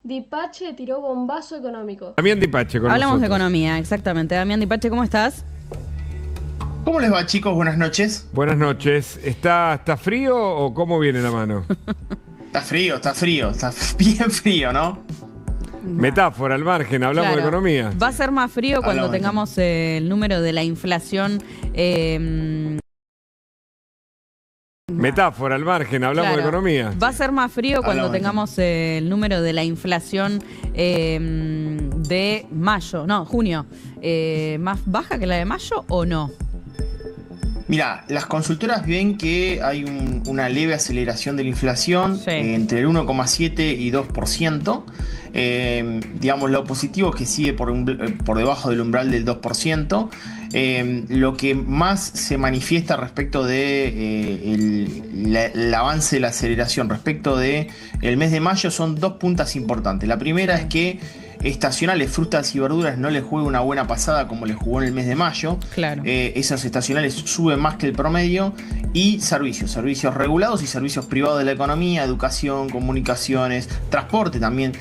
Dipache tiró bombazo económico. Damián Dipache con Hablamos de nosotros. economía, exactamente. Damián Dipache, ¿cómo estás? ¿Cómo les va, chicos? Buenas noches. Buenas noches. ¿Está frío o cómo viene la mano? Está bien frío, ¿no? Metáfora al margen, hablamos de Claro. economía. Va a ser más frío cuando Hablamos de tengamos el número de la inflación. Metáfora al margen, hablamos de Claro. economía. Va a ser más frío cuando Hablamos de tengamos el número de la inflación de mayo, no, junio. ¿Más baja que la de mayo o no? Mira, las consultoras ven que hay una leve aceleración de la inflación Sí. entre el 1,7 y 2%. Digamos, lo positivo es que sigue por debajo del umbral del 2%. Lo que más se manifiesta respecto de el avance de la aceleración respecto de el mes de mayo son dos puntas importantes. La primera es que estacionales, frutas y verduras no les juega una buena pasada como les jugó en el mes de mayo. Claro. Esos estacionales suben más que el promedio. Y servicios regulados y servicios privados de la economía, educación, comunicaciones, transporte también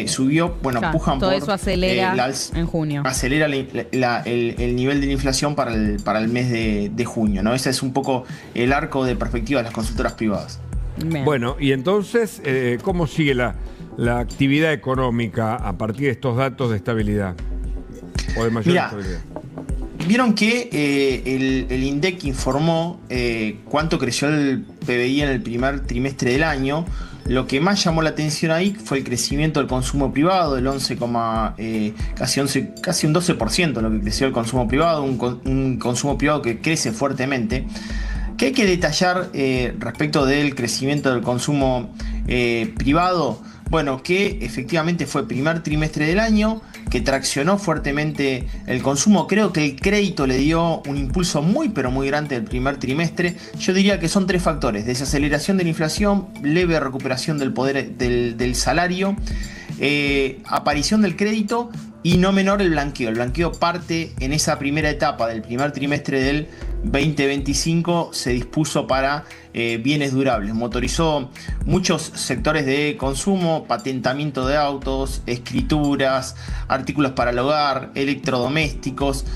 subió. Bueno, Claro, pujan todo por eso acelera en junio. acelera el nivel de la inflación para el mes de junio, ¿no? Ese es un poco el arco de perspectiva de las consultoras privadas. Bien. Bueno, y entonces, ¿cómo sigue la actividad económica a partir de estos datos de estabilidad? O de mayor Mirá, estabilidad. Vieron que el INDEC informó cuánto creció el PBI en el primer trimestre del año. Lo que más llamó la atención ahí fue el crecimiento del consumo privado, del casi un 12% lo que creció el consumo privado, un consumo privado que crece fuertemente. ¿Qué hay que detallar respecto del crecimiento del consumo privado? Bueno, que efectivamente fue el primer trimestre del año, que traccionó fuertemente el consumo. Creo que el crédito le dio un impulso muy, pero muy grande el primer trimestre. Yo diría que son tres factores: desaceleración de la inflación, leve recuperación del poder del salario, aparición del crédito y no menor el blanqueo. El blanqueo parte en esa primera etapa del primer trimestre del 2025, se dispuso para bienes durables, motorizó muchos sectores de consumo, patentamiento de autos, escrituras, artículos para el hogar, electrodomésticos,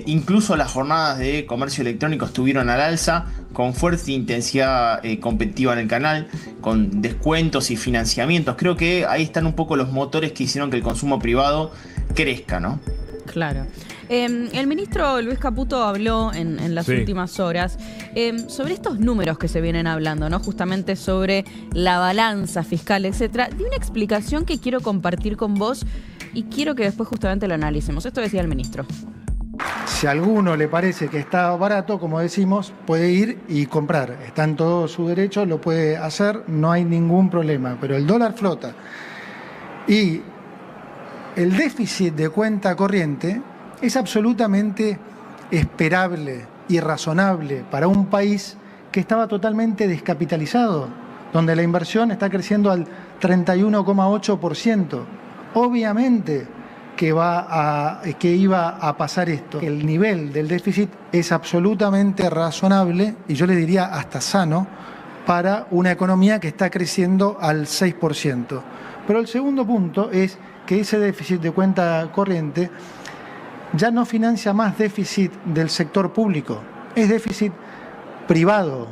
incluso las jornadas de comercio electrónico estuvieron al alza, con fuerte intensidad competitiva en el canal, con descuentos y financiamientos. Creo que ahí están un poco los motores que hicieron que el consumo privado crezca, ¿no? Claro. El ministro Luis Caputo habló en las Sí. últimas horas sobre estos números que se vienen hablando, ¿no? Justamente sobre la balanza fiscal, etcétera. Di una explicación que quiero compartir con vos y quiero que después justamente lo analicemos. Esto decía el ministro. Si a alguno le parece que está barato, como decimos, puede ir y comprar. Está en todo su derecho, lo puede hacer, no hay ningún problema. Pero el dólar flota y el déficit de cuenta corriente es absolutamente esperable y razonable para un país que estaba totalmente descapitalizado, donde la inversión está creciendo al 31,8%. Obviamente que iba a pasar esto. El nivel del déficit es absolutamente razonable y yo le diría hasta sano para una economía que está creciendo al 6%. Pero el segundo punto es que ese déficit de cuenta corriente ya no financia más déficit del sector público, es déficit privado.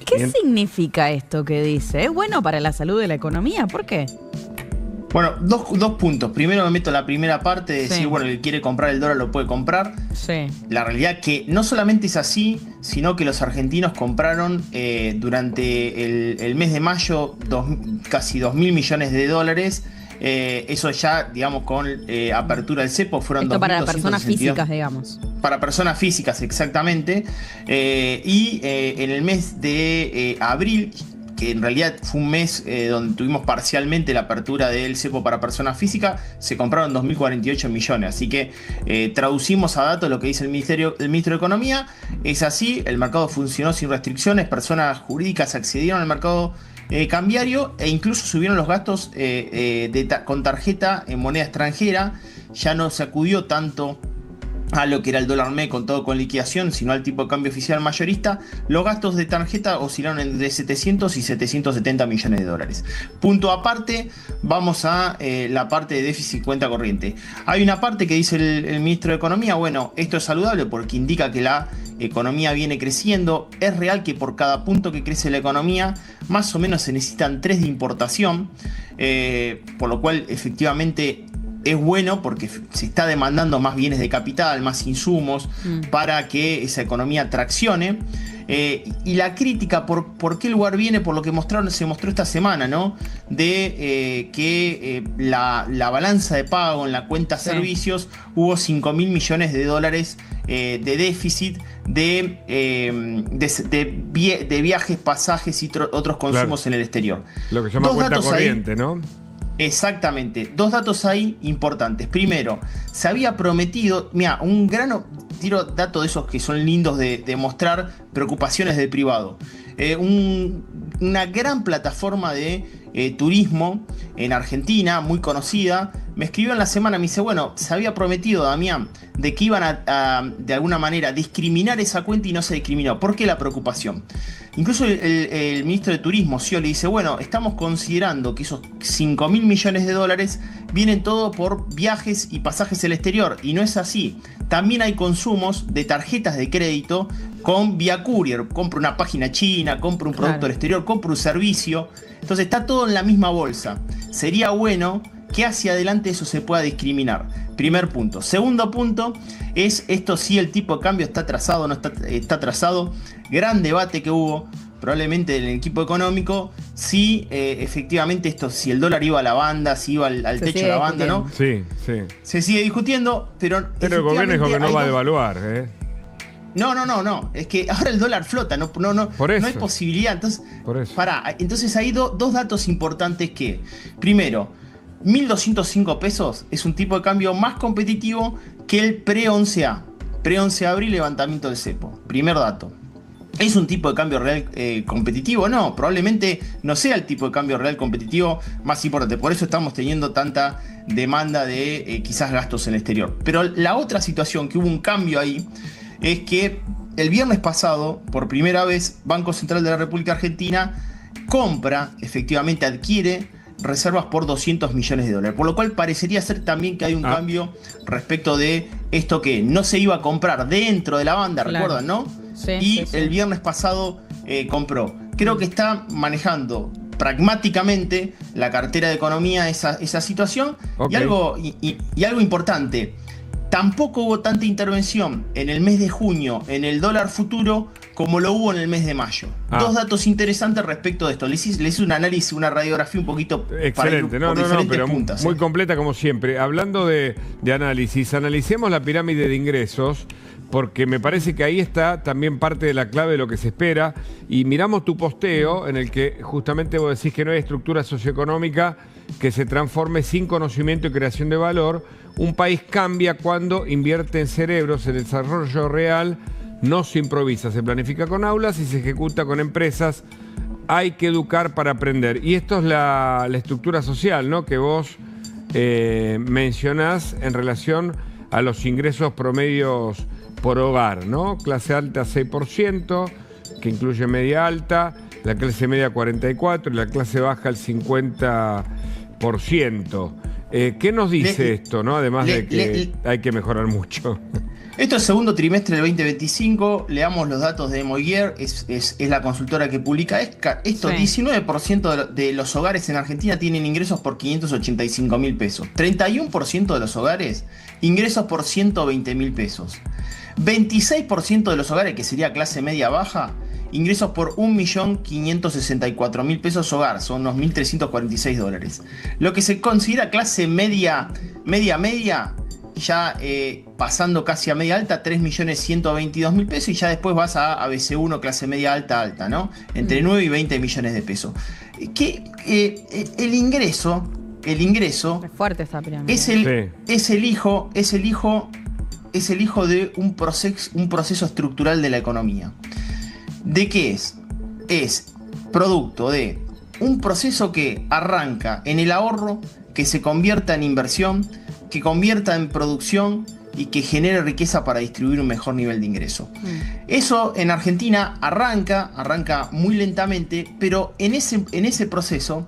¿Qué Bien. significa esto que dice? ¿Es bueno para la salud de la economía? ¿Por qué? Bueno, dos puntos. Primero me meto en la primera parte de decir, Sí. bueno, el que quiere comprar el dólar lo puede comprar. Sí. La realidad que no solamente es así, sino que los argentinos compraron durante el mes de mayo casi 2.000 millones de dólares. Eso ya, digamos, con apertura del cepo fueron Esto para 2.262. personas físicas, digamos. Para personas físicas, exactamente. En el mes de abril, que en realidad fue un mes donde tuvimos parcialmente la apertura del cepo para personas físicas, se compraron 2.048 millones. Así que traducimos a datos lo que dice el ministro de Economía. Es así, el mercado funcionó sin restricciones, personas jurídicas accedieron al mercado cambiario e incluso subieron los gastos con tarjeta en moneda extranjera. Ya no se acudió tanto a lo que era el dólar MEP contado con liquidación, sino al tipo de cambio oficial mayorista, los gastos de tarjeta oscilaron entre 700 y 770 millones de dólares. Punto aparte, vamos a la parte de déficit cuenta corriente. Hay una parte que dice el ministro de Economía, bueno, esto es saludable porque indica que la economía viene creciendo. Es real que por cada punto que crece la economía, más o menos se necesitan 3 de importación, por lo cual efectivamente es bueno porque se está demandando más bienes de capital, más insumos para que esa economía traccione. Y la crítica, ¿por qué lugar viene? Por lo que se mostró esta semana, ¿no? De que la balanza de pago en la cuenta servicios hubo 5.000 millones de dólares de déficit de viajes, pasajes y otros consumos en el exterior. Lo que se llama cuenta corriente, ahí, ¿no? Exactamente. 2 datos ahí importantes. Primero, se había prometido, mira, tiro datos de esos que son lindos de mostrar preocupaciones del privado. Una gran plataforma de turismo en Argentina, muy conocida, me escribió en la semana, me dice, bueno, se había prometido, Damián, de que iban a de alguna manera discriminar esa cuenta y no se discriminó. ¿Por qué la preocupación? Incluso el ministro de Turismo, Scioli, dice, bueno, estamos considerando que esos 5.000 millones de dólares vienen todo por viajes y pasajes al exterior, y no es así. También hay consumos de tarjetas de crédito con vía courier. Compro una página china, compro un producto al exterior, compro un servicio. Entonces está todo en la misma bolsa. Sería bueno que hacia adelante eso se pueda discriminar. Primer punto. Segundo punto es esto, si el tipo de cambio está atrasado o no está atrasado. Gran debate que hubo probablemente en el equipo económico, si efectivamente esto, si el dólar iba a la banda, si iba al techo de la banda, ¿no? Sí. Se sigue discutiendo, pero el gobierno dijo que no va a devaluar, ¿eh? No. Es que ahora el dólar flota, no hay posibilidad. Entonces, entonces hay dos datos importantes que, primero, 1.205 pesos es un tipo de cambio más competitivo que el pre-11A. Pre-11 de abril, levantamiento del cepo. Primer dato. ¿Es un tipo de cambio real competitivo? No, probablemente no sea el tipo de cambio real competitivo más importante. Por eso estamos teniendo tanta demanda de quizás gastos en el exterior. Pero la otra situación, que hubo un cambio ahí, es que el viernes pasado, por primera vez, Banco Central de la República Argentina efectivamente adquiere reservas por 200 millones de dólares. Por lo cual parecería ser también que hay un cambio respecto de esto que no se iba a comprar dentro de la banda, claro. ¿Recuerdan, no? Sí. El viernes pasado compró. Creo que está manejando pragmáticamente la cartera de economía esa situación. Okay. Y algo importante, tampoco hubo tanta intervención en el mes de junio en el dólar futuro como lo hubo en el mes de mayo. Dos datos interesantes respecto de esto. Le hice un análisis, una radiografía un poquito excelente, por diferentes puntas. Muy completa como siempre. Hablando de análisis, analicemos la pirámide de ingresos, porque me parece que ahí está también parte de la clave de lo que se espera. Y miramos tu posteo en el que justamente vos decís que no hay estructura socioeconómica que se transforme sin conocimiento y creación de valor. Un país cambia cuando invierte en cerebros, en desarrollo real. No se improvisa, se planifica con aulas y se ejecuta con empresas. Hay que educar para aprender. Y esto es la estructura social, ¿no?, que vos mencionás en relación a los ingresos promedios por hogar, ¿no? Clase alta 6%, que incluye media alta, la clase media 44% y la clase baja el 50%. ¿Qué nos dice esto, no? Además de que hay que mejorar mucho. Esto es segundo trimestre del 2025, leamos los datos de Moyer, es la consultora que publica esto. 19% de los hogares en Argentina tienen ingresos por 585.000 pesos, 31% de los hogares ingresos por 120.000 pesos, 26% de los hogares, que sería clase media baja, ingresos por 1.564.000 pesos hogar, son unos 1.346 dólares. Lo que se considera clase media, ya pasando casi a media alta, 3.122.000 pesos, y ya después vas a BC1, clase media alta, ¿no? Entre 9 y 20 millones de pesos. El ingreso es fuerte esta pirámide. Es el hijo de un proceso estructural de la economía. ¿De qué es? Es producto de un proceso que arranca en el ahorro, que se convierta en inversión, que convierta en producción, y que genere riqueza para distribuir un mejor nivel de ingreso. Eso en Argentina arranca muy lentamente, pero en ese proceso,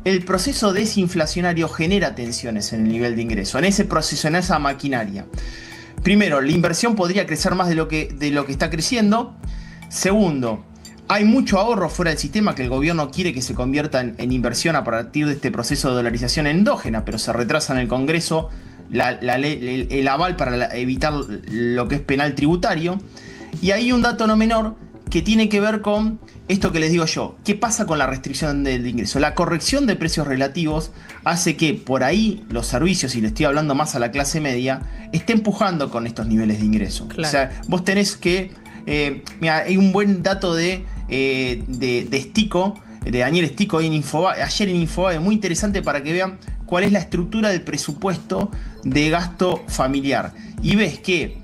el proceso desinflacionario genera tensiones en el nivel de ingreso, en ese proceso, en esa maquinaria. Primero, la inversión podría crecer más de lo que está creciendo. Segundo, hay mucho ahorro fuera del sistema que el gobierno quiere que se convierta en inversión a partir de este proceso de dolarización endógena, pero se retrasa en el Congreso el aval para evitar lo que es penal tributario. Y hay un dato no menor que tiene que ver con esto que les digo yo. ¿Qué pasa con la restricción del ingreso? La corrección de precios relativos hace que por ahí los servicios, y le estoy hablando más a la clase media, esté empujando con estos niveles de ingreso. Claro. O sea, vos tenés que... mira, hay un buen dato de Stico, de Daniel Stico ayer en Infobae, muy interesante para que vean cuál es la estructura del presupuesto de gasto familiar. Y ves que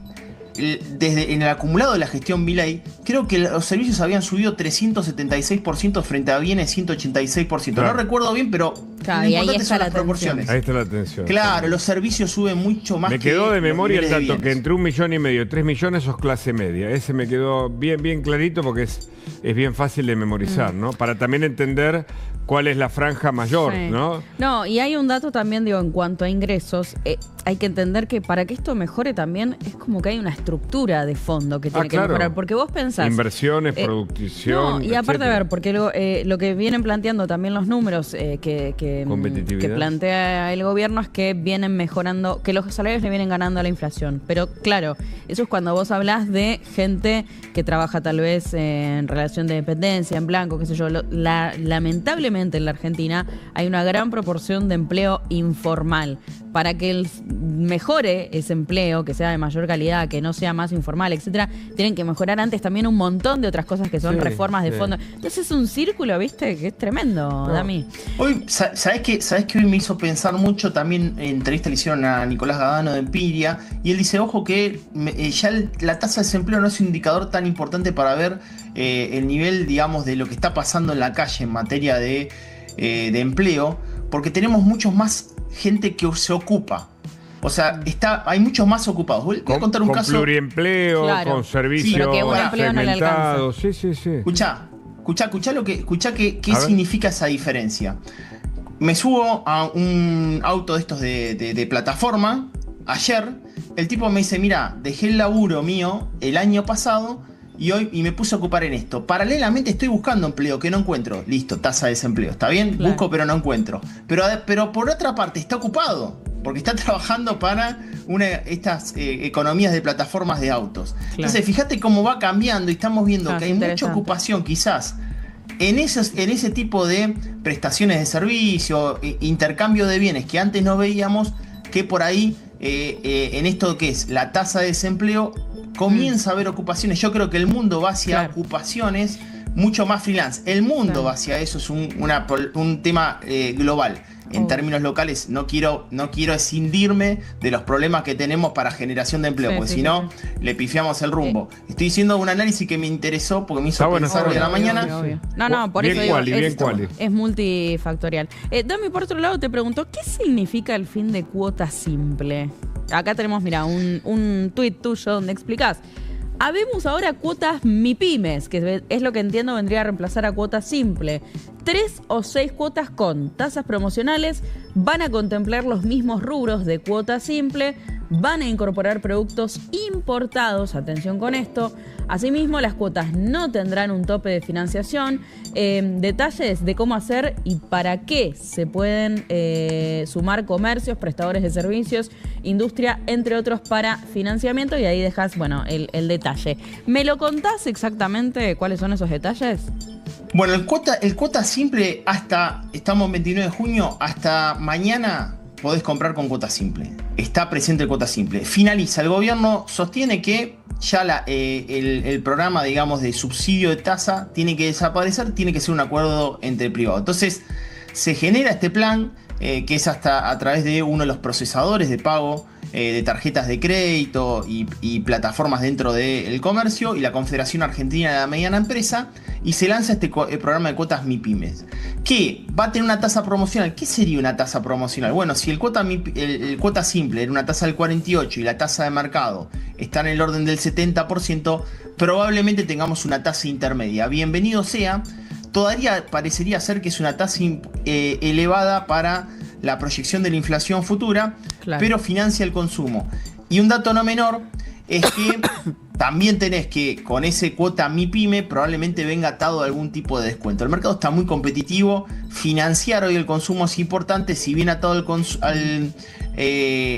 en el acumulado de la gestión Milei, creo que los servicios habían subido 376% frente a bienes 186%. Claro. No recuerdo bien, pero claro, y ahí está la proporciones. Ahí está la atención. Claro, los servicios suben mucho más. Me quedó de memoria el dato que entre 1,5 millones y 3 millones sos clase media. Ese me quedó bien clarito porque es bien fácil de memorizar, ¿no? Para también entender cuál es la franja mayor, sí. ¿No? No, y hay un dato también, digo, en cuanto a ingresos, hay que entender que para que esto mejore también es como que hay una estructura de fondo que tiene que mejorar, porque vos pensás... Inversiones, producción, y aparte, etcétera. A ver, porque lo que vienen planteando también los números que plantea el gobierno es que vienen mejorando, que los salarios le vienen ganando a la inflación, pero claro, eso es cuando vos hablás de gente que trabaja tal vez en relación de dependencia, en blanco, qué sé yo, lamentablemente en la Argentina hay una gran proporción de empleo informal. Para que mejore ese empleo, que sea de mayor calidad, que no sea más informal, etcétera, tienen que mejorar antes también un montón de otras cosas que son reformas de fondo. Entonces es un círculo, ¿viste? Que es tremendo, Dami. Hoy, ¿sabés qué hoy me hizo pensar mucho? También en entrevista le hicieron a Nicolás Gadano de Empiria, y él dice, ojo que ya la tasa de desempleo no es un indicador tan importante para ver el nivel, digamos, de lo que está pasando en la calle en materia de empleo, porque tenemos muchos más gente que se ocupa. O sea, hay muchos más ocupados. Voy a contar un caso. Con pluriempleo, claro. Con servicios segmentados. Sí. Escuchá qué significa esa diferencia. Me subo a un auto de estos de plataforma. Ayer, el tipo me dice, mira, dejé el laburo mío el año pasado y me puse a ocupar en esto. Paralelamente estoy buscando empleo que no encuentro. Listo, tasa de desempleo. ¿Está bien? Claro. Busco pero no encuentro. Pero por otra parte está ocupado, porque está trabajando para estas economías de plataformas de autos. Claro. Entonces fíjate cómo va cambiando y estamos viendo que hay mucha ocupación quizás en ese tipo de prestaciones de servicio, intercambio de bienes que antes no veíamos, que por ahí en esto que es la tasa de desempleo comienza a haber ocupaciones. Yo creo que el mundo va hacia ocupaciones mucho más freelance. El mundo va hacia eso, es un tema global. En términos locales, no quiero escindirme de los problemas que tenemos para generación de empleo, porque si no, le pifiamos el rumbo. Estoy diciendo un análisis que me interesó porque me hizo pensar hoy a la mañana. Obvio. No, por eso digo, es multifactorial. Dami, por otro lado, te pregunto, ¿qué significa el fin de cuota simple? Acá tenemos, mira, un tuit tuyo donde explicás. Habemos ahora cuotas MIPYMES, que es lo que entiendo vendría a reemplazar a cuota simple. 3 o 6 cuotas con tasas promocionales van a contemplar los mismos rubros de cuota simple, van a incorporar productos importados, atención con esto. Asimismo, las cuotas no tendrán un tope de financiación. Detalles de cómo hacer y para qué se pueden sumar comercios, prestadores de servicios, industria, entre otros, para financiamiento. Y ahí dejas, bueno, el detalle. ¿Me lo contás exactamente cuáles son esos detalles? Bueno, el cuota simple estamos en 29 de junio, hasta mañana podés comprar con cuota simple. Está presente el cuota simple. Finaliza, el gobierno sostiene que ya el programa, digamos, de subsidio de tasa tiene que desaparecer, tiene que ser un acuerdo entre privados. Entonces, se genera este plan que es hasta a través de uno de los procesadores de pago de tarjetas de crédito y plataformas dentro del comercio y la Confederación Argentina de la Mediana Empresa, y se lanza este programa de cuotas MIPYMES, que va a tener una tasa promocional. ¿Qué sería una tasa promocional? Bueno, si el cuota simple era una tasa del 48% y la tasa de mercado está en el orden del 70%, probablemente tengamos una tasa intermedia. Bienvenido sea. Todavía parecería ser que es una tasa elevada para la proyección de la inflación futura, claro, pero financia el consumo. Y un dato no menor es que también tenés que con ese cuota MIPYME probablemente venga atado a algún tipo de descuento. El mercado está muy competitivo, financiar hoy el consumo es importante, si viene atado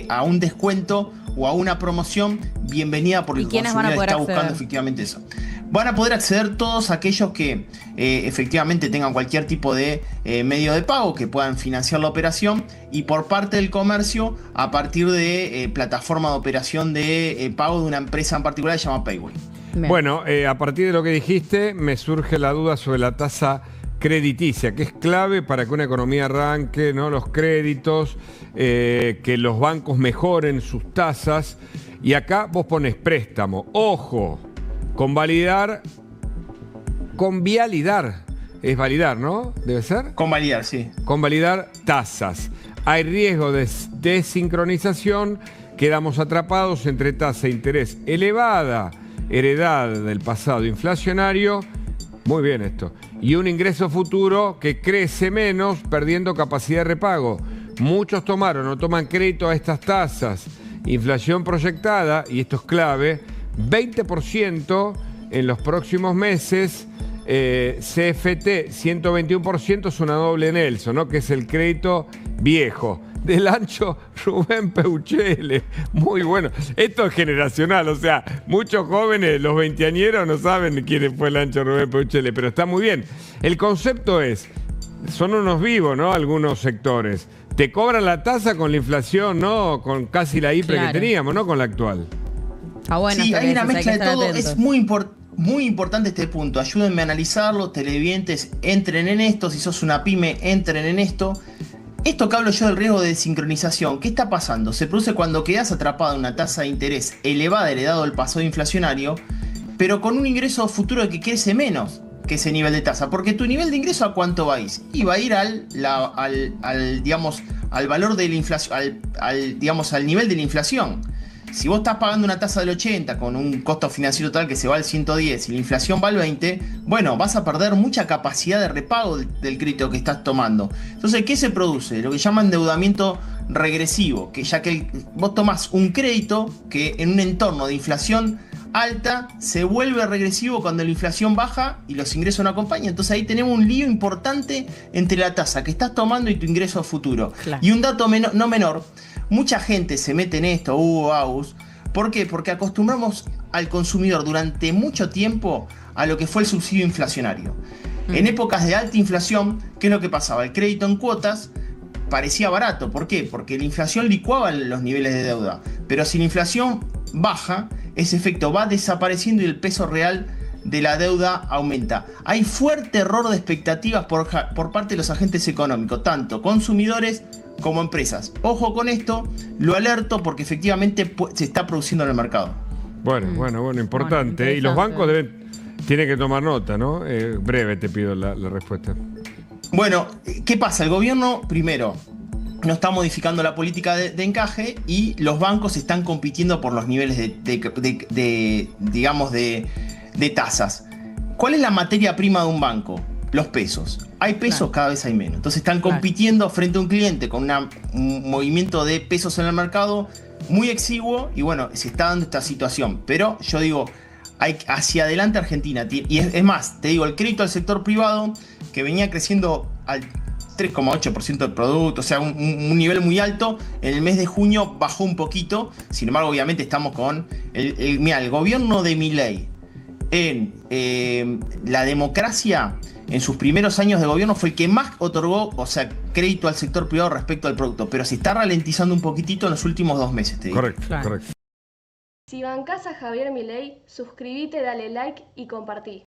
a un descuento o a una promoción, bienvenida, porque el consumidor está buscando efectivamente eso. Van a poder acceder todos aquellos que efectivamente tengan cualquier tipo de medio de pago, que puedan financiar la operación, y por parte del comercio a partir de plataforma de operación de pago de una empresa en particular que se llama Payway. Bueno, a partir de lo que dijiste me surge la duda sobre la tasa crediticia, que es clave para que una economía arranque, ¿no? Los créditos, que los bancos mejoren sus tasas, y acá vos pones préstamo, ojo, con validar, es validar, ¿no? ¿Debe ser? Con validar, sí. Con validar tasas. Hay riesgo de desincronización, quedamos atrapados entre tasa de interés elevada, heredada del pasado inflacionario, muy bien esto, y un ingreso futuro que crece menos, perdiendo capacidad de repago. Muchos tomaron o toman crédito a estas tasas. Inflación proyectada, y esto es clave, 20% en los próximos meses. CFT 121% es una doble Nelson, ¿no? Que es el crédito viejo del ancho Rubén Peuchele. Muy bueno. Esto es generacional, o sea, muchos jóvenes, los veinteañeros, no saben quién fue el ancho Rubén Peuchele, pero está muy bien. El concepto es, son unos vivos, ¿no? Algunos sectores. Te cobran la tasa con la inflación, ¿no? Con casi la IPRE que teníamos, ¿no? Con la actual. Bueno, sí, hay una mezcla de todo. Es muy importante este punto. Ayúdenme a analizarlo, televidentes, entren en esto. Si sos una pyme, entren en esto. Esto que hablo yo del riesgo de desincronización, ¿qué está pasando? Se produce cuando quedás atrapado en una tasa de interés elevada heredado del pasado inflacionario, pero con un ingreso futuro que crece menos que ese nivel de tasa. Porque tu nivel de ingreso, ¿a cuánto va a ir? Y va a ir al valor de la inflación, al nivel de la inflación. Si vos estás pagando una tasa del 80 con un costo financiero total que se va al 110 y la inflación va al 20, bueno, vas a perder mucha capacidad de repago del crédito que estás tomando. Entonces, ¿qué se produce? Lo que llaman endeudamiento regresivo, que ya que vos tomás un crédito que en un entorno de inflación alta se vuelve regresivo cuando la inflación baja y los ingresos no acompañan. Entonces ahí tenemos un lío importante entre la tasa que estás tomando y tu ingreso futuro. Claro. Y un dato no menor, mucha gente se mete en esto, Agus. ¿Por qué? Porque acostumbramos al consumidor durante mucho tiempo a lo que fue el subsidio inflacionario. En épocas de alta inflación, ¿qué es lo que pasaba? El crédito en cuotas parecía barato. ¿Por qué? Porque la inflación licuaba los niveles de deuda. Pero si la inflación baja, ese efecto va desapareciendo y el peso real de la deuda aumenta. Hay fuerte error de expectativas por parte de los agentes económicos, tanto consumidores como empresas. Ojo con esto, lo alerto porque efectivamente se está produciendo en el mercado. Bueno, importante. Y los bancos tienen que tomar nota, ¿no? Breve te pido la respuesta. Bueno, ¿qué pasa? El gobierno, primero, no está modificando la política de encaje y los bancos están compitiendo por los niveles de tasas. ¿Cuál es la materia prima de un banco? Los pesos. Hay pesos, cada vez hay menos. Entonces están compitiendo frente a un cliente con un movimiento de pesos en el mercado muy exiguo y bueno, se está dando esta situación. Pero yo digo, hay hacia adelante Argentina. Y es más, te digo, el crédito al sector privado que venía creciendo al 3,8% del producto, o sea, un nivel muy alto. En el mes de junio bajó un poquito. Sin embargo, obviamente estamos con el gobierno de Milei en la democracia. En sus primeros años de gobierno fue el que más otorgó, o sea, crédito al sector privado respecto al producto, pero se está ralentizando un poquitito en los últimos 2 meses, te digo. Correcto. Si bancás a Javier Milei, suscríbete, dale like y compartí.